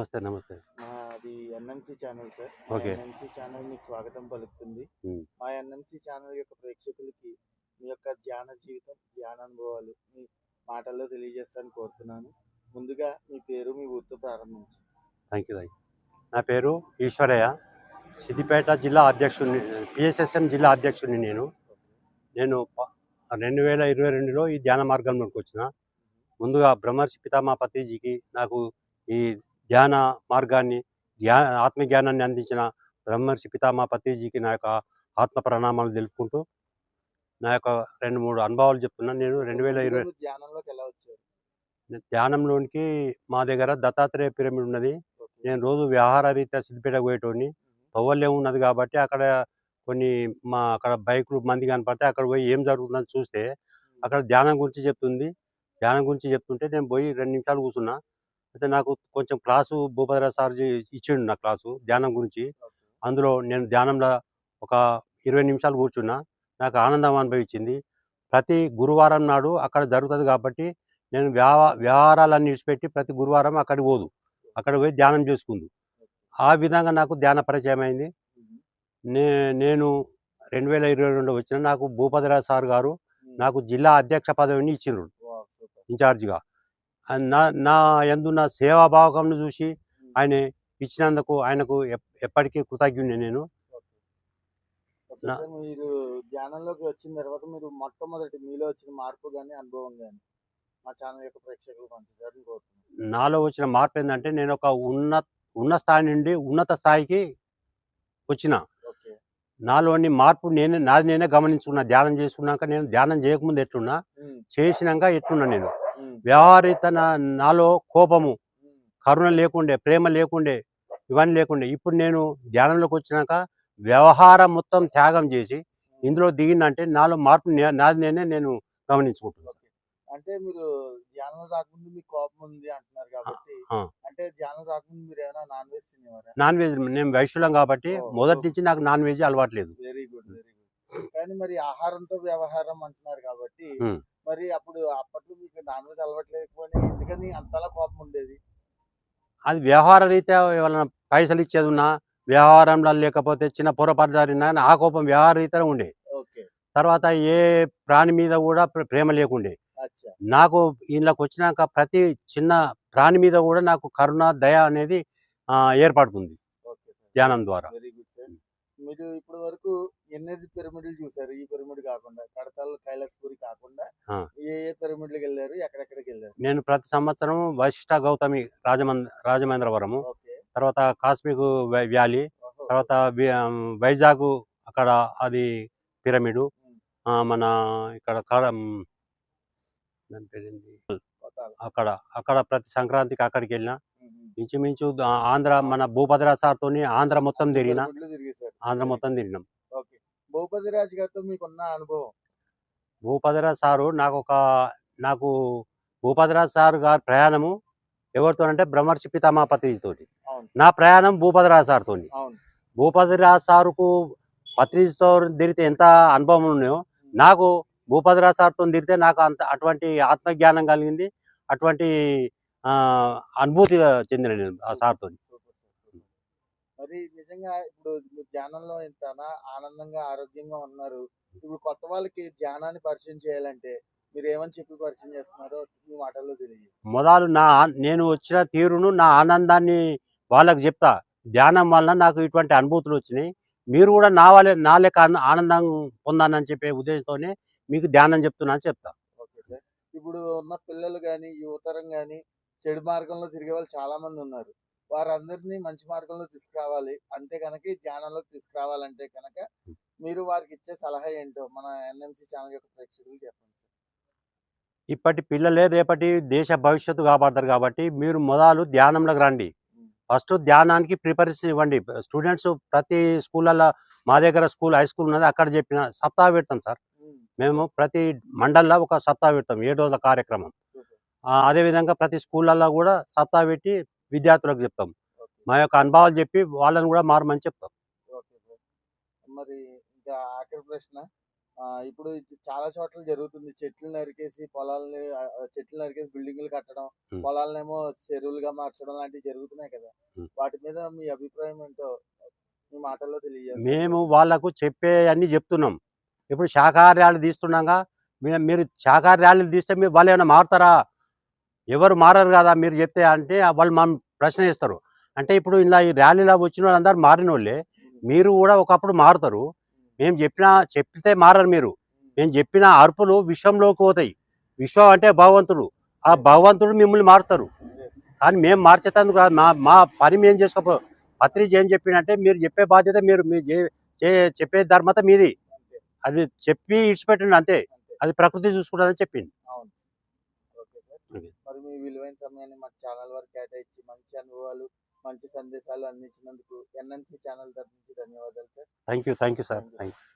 నమస్తే. నమస్తే. అది NMC channel sir. Okay. NMC channel మీకు స్వాగతం పలుకుతుంది. హ్మ్. మా ఎన్ఎంసీ ఛానల్ యొక్క ప్రేక్షకులకి మీ యొక్క ధ్యాన జీవితం, ధ్యాన అనుభవాలు మీ మాటల్లో తెలియజేస్తానని కోరుతున్నాను. ముందుగా మీ పేరు, మీ ఊరితో ప్రారంభించండి. Thank you. నా పేరు ఈశ్వరయ్య. సిద్దిపేట జిల్లా అధ్యక్షుడిని, పిఎస్ఎస్ఎం జిల్లా అధ్యక్షుడిని నేను. 2022లో ఈ ధ్యాన మార్గంలోకి వచ్చిన. ముందుగా బ్రహ్మర్షి పితామహ పత్రిజీకి నాకు ఈ ధ్యాన మార్గాన్ని, ఆత్మజ్ఞానాన్ని అందించిన బ్రహ్మర్షి పితామహ పత్రిజీకి నా యొక్క ఆత్మ ప్రణామాలు తెలుపుకుంటూ నా యొక్క 2-3 అనుభవాలు చెప్తున్నాను. నేను 2020 ధ్యానంలోకి ఎలా వచ్చారు? ధ్యానంలోనికి మా దగ్గర దత్తాత్రేయ పిరమిడ్ ఉన్నది. నేను రోజు వ్యవహార రీత్యా సిద్దిపేటకు పోయేటోడిని. తవ్వలే ఉన్నది కాబట్టి అక్కడ అక్కడ బైకులు మంది కనపడితే అక్కడ పోయి ఏం జరుగుతుందని చూస్తే అక్కడ ధ్యానం గురించి చెప్తుంది. ధ్యానం గురించి చెప్తుంటే నేను పోయి 2 నిమిషాలు కూర్చున్నా. అయితే నాకు కొంచెం క్లాసు భూపతిరాజు సార్ ఇచ్చిండు నా క్లాసు ధ్యానం గురించి. అందులో నేను ధ్యానంలో ఒక 20 నిమిషాలు కూర్చున్నా. నాకు ఆనందం అనిపించింది. ప్రతి గురువారం నాడు అక్కడ జరుగుతుంది కాబట్టి నేను వ్యవహారాలన్నీ విడిచిపెట్టి ప్రతి గురువారం అక్కడికి అక్కడ పోయి ధ్యానం చేసుకుంది. ఆ విధంగా నాకు ధ్యాన పరిచయం అయింది. నేను 2022లో వచ్చిన. నాకు భూపతిరాజు సార్ గారు నాకు జిల్లా అధ్యక్ష పదవిని ఇచ్చిండ్రు ఇన్ఛార్జిగా. నా యందున్న సేవాభావకంను చూసి ఆయన ఇచ్చినందుకు ఆయనకు ఎప్పటికీ కృతజ్ఞుడిని నేను. మీరు ధ్యానంలోకి వచ్చిన తర్వాత మీరు మొట్టమొదటి మీలో వచ్చిన మార్పు కానీ అనుభవం కానీ మా ఛానల్ యొక్క ప్రేక్షకులు పంచుతారని కోరుతున్నాను. నాలో వచ్చిన మార్పు ఏంటంటే నేను ఒక ఉన్న స్థాయి నుండి ఉన్నత స్థాయికి వచ్చిన. నాలోని మార్పు నాది నేనే గమనించుకున్నా. ధ్యానం చేసుకున్నాక నేను ధ్యానం చేయకముందు ఎట్లున్నా, చేసినాక ఎట్లున్నా నేను. వ్యవహారిత నాలో కోపము, కరుణ లేకుండే, ప్రేమ లేకుండే, ఇవన్నీ లేకుండే. ఇప్పుడు నేను ధ్యానంలోకి వచ్చినాక వ్యవహారం మొత్తం త్యాగం చేసి ఇందులో దిగిందంటే నాలో మార్పు నాది నేను గమనించుకుంటున్నాను. అంటే మీరు ధ్యానం రాకముందు మీకు కోపం ఉంది అంటున్నారు కాబట్టి, అంటే ధ్యానం రాకముందు మీరు ఏమైనా నాన్ వెజ్ తినేవారా? నాన్ వెజ్ నేను వైశ్యులం కాబట్టి మొదటి నుంచి నాకు నాన్ వెజ్ అలవాట్లేదు. Very good, very good. కానీ మరి ఆహారంతో వ్యవహారం అంటున్నారు కాబట్టి మరి అప్పట్లో మీకు నాన్ వెజ్ అలవాటు లేకపోయినా ఎందుకని అంతలా కోపం ఉండేది? అది వ్యవహార రీత్యా ఎవరైనా పైసలు ఇచ్చేది ఉన్నా, వ్యవహారంలో లేకపోతే చిన్న పొరపాటు జరిగినా ఆ కోపం వ్యవహార రీత్యా ఉండే. తర్వాత ఏ ప్రాణి మీద కూడా ప్రేమ లేకుండే. నాకు ఇంట్లోకి వచ్చినాక ప్రతి చిన్న ప్రాణి మీద కూడా నాకు కరుణ, దయ అనేది ఏర్పడుతుంది ధ్యానం ద్వారా. మీరు ఇప్పటి వరకు ఎన్ని పిరమిడ్లు చూసారు? ఈ పిరమిడ్ కాకుండా కడతాల్, కైలాసపురి కాకుండా ఏ పిరమిడ్లకు వెళ్ళారు? ఎక్కడెక్కడికి వెళ్ళారు? నేను ప్రతి సంవత్సరం వశిష్ఠ గౌతమి రాజమహేంద్రవరము, తర్వాత కాస్మిక్ వ్యాలీ, తర్వాత వైజాగ్ అక్కడ అది పిరమిడు, మన ఇక్కడ అక్కడ ప్రతి సంక్రాంతికి అక్కడికి వెళ్ళిన. ఇంచుమించు ఆంధ్ర మన భూపతిరాజు సార్తో ఆంధ్ర మొత్తం తిరిగినాం. భూపతిరాజు గారితో మీకున్న అనుభవం? భూపతిరాజు సారు నాకు భూపతిరాజు సార్ గారి ప్రయాణము ఎవరితోనంటే బ్రహ్మర్షి పితామహ పత్రిజీతోటి. నా ప్రయాణం భూపతిరాజు సార్తో. భూపతిరాజు సారుకు పత్రిజీతో తిరిగితే ఎంత అనుభవం ఉన్నాయో నాకు భూపతిరాజు సార్తో తిరిగితే నాకు అటువంటి ఆత్మజ్ఞానం కలిగింది, అటువంటి అనుభూతి చెందిన నేను ఆ సార్తో. మరి నిజంగా ఇప్పుడు ధ్యానంలో ఇంత ఆనందంగా, ఆరోగ్యంగా ఉన్నారు. ఇప్పుడు కొత్త వాళ్ళకి ధ్యానాన్ని పరిచయం చేయాలంటే మీరు ఏమని చెప్పి పరిచయం చేస్తున్నారో మీ మాటల్లో తెలియదు. మొదలు నేను వచ్చిన తీరును, నా ఆనందాన్ని వాళ్ళకి చెప్తా. ధ్యానం వల్ల నాకు ఇటువంటి అనుభూతులు వచ్చినాయి. మీరు కూడా నా లెక్క ఆనందం పొందాలని చెప్పే ఉద్దేశంతోనే మీకు ధ్యానం చెప్తున్నా అని చెప్తా. Okay sir. ఇప్పుడు ఉన్న పిల్లలు కానీ, యువతరం కానీ చెడు మార్గంలో తిరిగే వాళ్ళు చాలా మంది ఉన్నారు. వారందరినీ మంచి మార్గంలో తీసుకురావాలి అంటే కనుక, ఈ ధ్యానంలోకి తీసుకురావాలంటే కనుక మీరు వారికి ఇచ్చే సలహా ఏంటో మన ఎన్ఎంసీ ఛానల్ యొక్క ప్రేక్షకులు చెప్పండి. ఇప్పటి పిల్లలే రేపటి దేశ భవిష్యత్తు కాపాడతారు కాబట్టి మీరు మొదలు ధ్యానంలోకి రండి. ఫస్ట్ ధ్యానానికి ప్రిపరేషన్ ఇవ్వండి. స్టూడెంట్స్ ప్రతి స్కూళ్ళల్లో, మా దగ్గర స్కూల్, హై స్కూల్ ఉన్నది, అక్కడ చెప్పిన సప్తాహ పెడతాం సార్. మేము ప్రతి మండల్లో ఒక సప్తాహ పెడతాం, 7 రోజుల కార్యక్రమం. అదేవిధంగా ప్రతి స్కూళ్ళల్లో కూడా సప్తాహ పెట్టి విద్యార్థులకు చెప్తాం. మా యొక్క అనుభవాలు చెప్పి వాళ్ళని కూడా మారమని చెప్తాం. మరి ఇంకా ఆఖరి ప్రశ్న, ఇప్పుడు ఇది చాలా చోట్ల జరుగుతుంది. చెట్లు నరికేసి పొలాల్ని చెట్లు నరికేసి బిల్డింగులు కట్టడం, హ్మ్. పొలాలనేమో చెరువులుగా మార్చడం లాంటివి జరుగుతున్నాయి కదా! హ్మ్. వాటి మీద మీ అభిప్రాయం ఏంటో మీ మాటల్లో తెలియజేస్తారు. మేము వాళ్ళకు చెప్పేయన్నీ చెప్తున్నాం. ఇప్పుడు శాకాహార ర్యాలీలు తీస్తున్నాంగా, మీరు శాకాహార ర్యాలీలు తీస్తే వాళ్ళేమైనా మారుతారా? ఎవరు మారరు గదా! మీరు జెప్తే అంటే వాళ్ళు ప్రశ్న ఏస్తారు. అంటే ఇప్పుడు ఇలా ఈ ర్యాలీలో వచ్చినోళ్ళందరూ మారినోళ్ళే. హ్మ్. మీరు గూడా ఒకప్పుడు మారుతారు. మేము చెప్తే మారరు మీరు. మేము జెప్పిన అరుపులు విశ్వంలోకి పోతాయి. విశ్వం అంటే భగవంతుడు. ఆ భగవంతుడు మిమ్మల్ని మారుతారు. యెస్. కానీ మేము మార్చేతందుకు రాదు. మా మా పని మేము పత్రిక ఏం చెప్పిండంటే మీరు చెప్పే బాధ్యత మీరు మీ జే చే చెప్పే ధర్మత మీది. అంతే. అది చెప్పి ఇడిచిపెట్టండి అంతే. అంతే. అది ప్రకృతి చూసుకుంటదని చెప్పింది. అవును. Okay sir. ఓకే. మరి మీ విలువైన సమయాన్ని మా ఛానల్ వరకు కేటాయించి మంచి అనుభవాలు, మంచి సందేశాలు అందించినందుకు ఎన్ఎన్‌సి ఛానల్ తరపు నుంచి ధన్యవాదాలు sir. Thank you sir. Thank you. Thank you.